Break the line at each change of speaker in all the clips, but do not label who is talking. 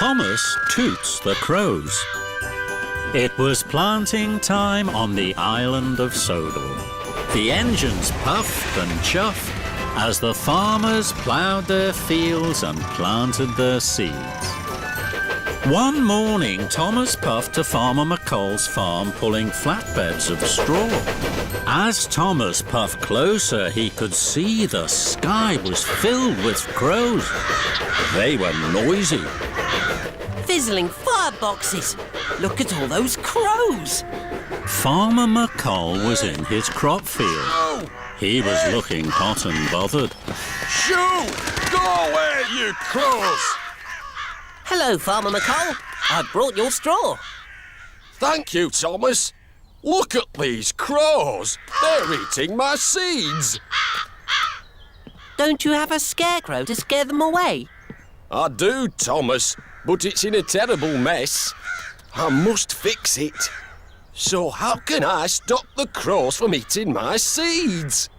Thomas Toots the Crows. It was planting time on the island of Sodor. The engines puffed and chuffed as the farmers ploughed their fields and planted their seeds. One morning, Thomas puffed to Farmer McColl's farm pulling flatbeds of straw. As Thomas puffed closer, he could see the sky was filled with crows. They were noisy.
Fizzling fireboxes! Look at all those crows!
Farmer McColl was in his crop field. He was looking hot and bothered.
Shoo! Go away, you crows!
Hello, Farmer McColl. I've brought your straw.
Thank you, Thomas. Look at these crows. They're eating my seeds.
Don't you have a scarecrow to scare them away?
I do, Thomas, but it's in a terrible mess. I must fix it. So how can I stop the crows from eating my seeds?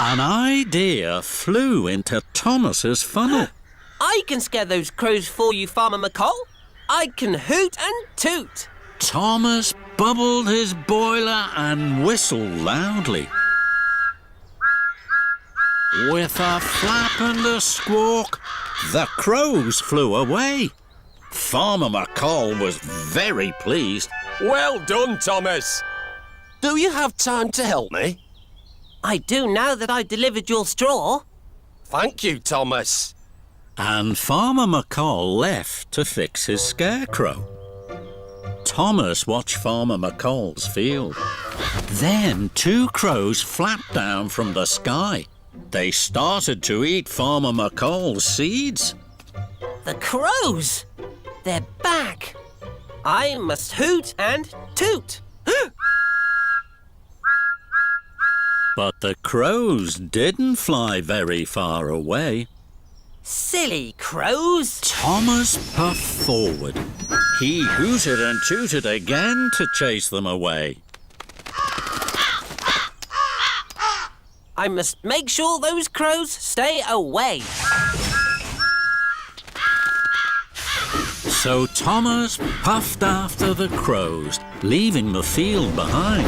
An idea flew into Thomas's funnel.
I can scare those crows for you, Farmer McColl. I can hoot and toot.
Thomas bubbled his boiler and whistled loudly. With a flap and a squawk, the crows flew away. Farmer McColl was very pleased.
Well done, Thomas. Do you have time to help me?
I do now that I've delivered your straw.
Thank you, Thomas.
And Farmer McColl left to fix his scarecrow. Thomas watched Farmer McColl's field. Then 2 crows flapped down from the sky. They started to eat Farmer McColl's seeds.
The crows! They're back. I must hoot and toot.
But the crows didn't fly very far away.
Silly crows!
Thomas puffed forward. He hooted and tooted again to chase them away.
I must make sure those crows stay away.
So Thomas puffed after the crows, leaving the field behind.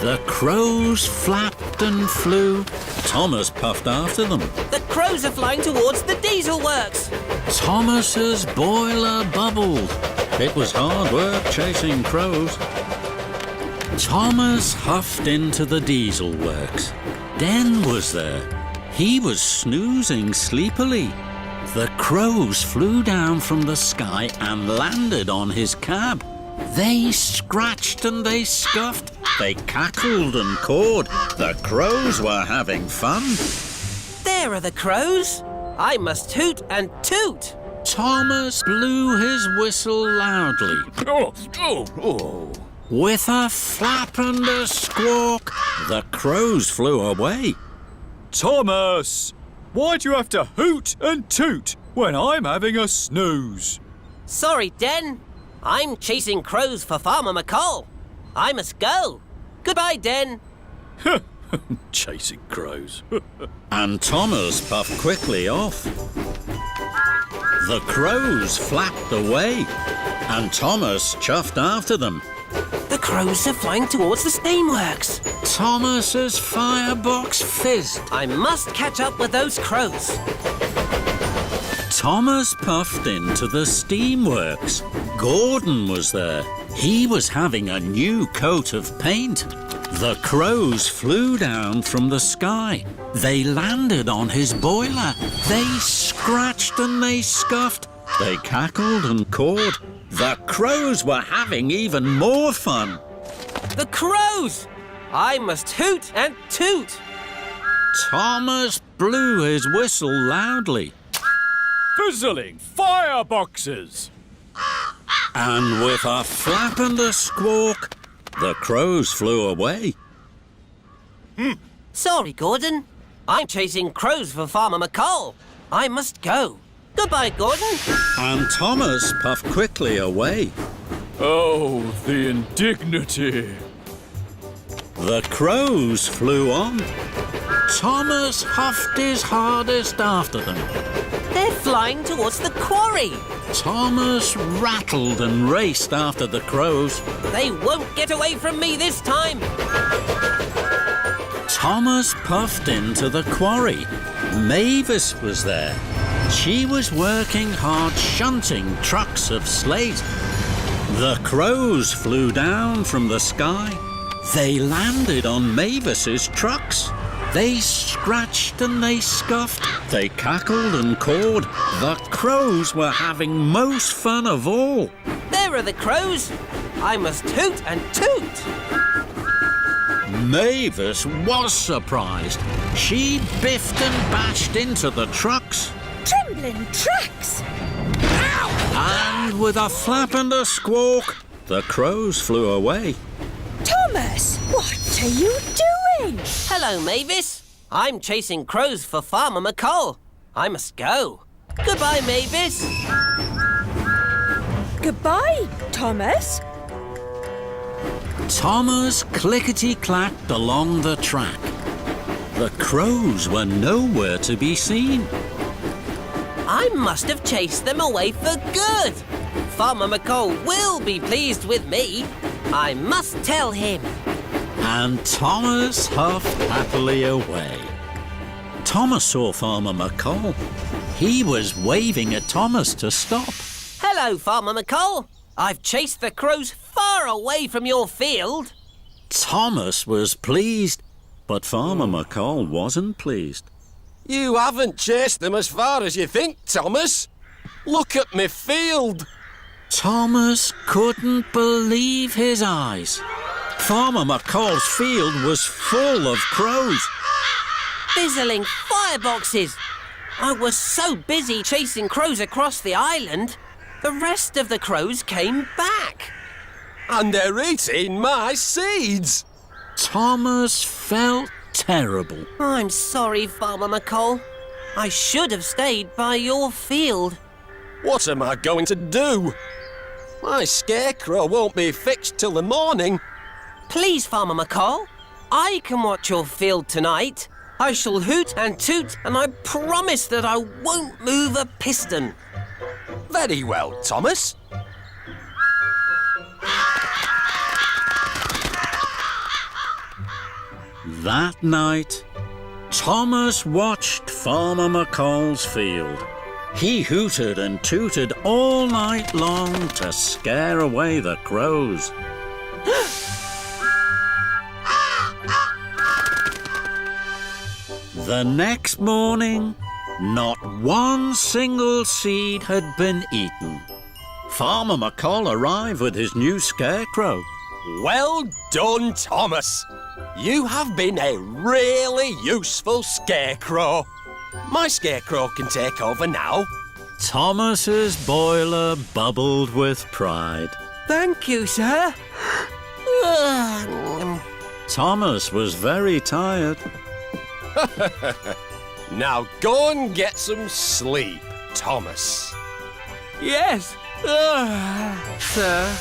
The crows flapped and flew. Thomas puffed after them.
The crows are flying towards the diesel works.
Thomas's boiler bubbled. It was hard work chasing crows. Thomas huffed into the diesel works. Den was there. He was snoozing sleepily. The crows flew down from the sky and landed on his cab. They scratched and they scuffed. They cackled and cawed. The crows were having fun.
There are the crows. I must hoot and toot.
Thomas blew his whistle loudly. With a flap and a squawk, the crows flew away.
Thomas! Why do you have to hoot and toot when I'm having a snooze?
Sorry, Den. I'm chasing crows for Farmer McColl. I must go. Goodbye, Den.
Chasing crows.
And Thomas puffed quickly off. The crows flapped away, and Thomas chuffed after them.
The crows are flying towards the steamworks.
Thomas's firebox fizzed.
I must catch up with those crows.
Thomas puffed into the steamworks. Gordon was there. He was having a new coat of paint. The crows flew down from the sky. They landed on his boiler. They scratched and they scuffed. They cackled and cawed. The crows were having even more fun.
The crows! I must hoot and toot.
Thomas blew his whistle loudly.
Fizzling fireboxes!
And with a flap and a squawk, the crows flew away.
Sorry, Gordon. I'm chasing crows for Farmer McColl. I must go. Goodbye, Gordon.
And Thomas puffed quickly away.
Oh, the indignity!
The crows flew on. Thomas huffed his hardest after them.
They're flying towards the quarry.
Thomas rattled and raced after the crows.
They won't get away from me this time.
Thomas puffed into the quarry. Mavis was there. She was working hard shunting trucks of slate. The crows flew down from the sky. They landed on Mavis's trucks. They scratched and they scuffed. They cackled and cawed. The crows were having most fun of all.
There are the crows. I must hoot and toot.
Mavis was surprised. She biffed and bashed into the trucks.
Trembling tracks!
And with a flap and a squawk, the crows flew away.
Thomas, what are you doing?
Hello, Mavis. I'm chasing crows for Farmer McColl. I must go. Goodbye, Mavis.
Goodbye, Thomas.
Thomas clickety-clacked along the track. The crows were nowhere to be seen.
I must have chased them away for good. Farmer McColl will be pleased with me. I must tell him.
And Thomas huffed happily away. Thomas saw Farmer McColl. He was waving at Thomas to stop.
Hello, Farmer McColl. I've chased the crows far away from your field.
Thomas was pleased, but Farmer McColl wasn't pleased.
You haven't chased them as far as you think, Thomas. Look at me field.
Thomas couldn't believe his eyes. Farmer McColl's field was full of crows.
Fizzling fireboxes. I was so busy chasing crows across the island, the rest of the crows came back.
And they're eating my seeds.
Thomas felt terrible.
I'm sorry, Farmer McColl. I should have stayed by your field.
What am I going to do? My scarecrow won't be fixed till the morning.
Please, Farmer McColl, I can watch your field tonight. I shall hoot and toot, and I promise that I won't move a piston.
Very well, Thomas.
That night, Thomas watched Farmer McColl's field. He hooted and tooted all night long to scare away the crows. The next morning, not one single seed had been eaten. Farmer McColl arrived with his new scarecrow.
Well done, Thomas. You have been a really useful scarecrow. My scarecrow can take over now.
Thomas's boiler bubbled with pride.
Thank you, sir.
Thomas was very tired.
Now go and get some sleep, Thomas.
Yes, sir.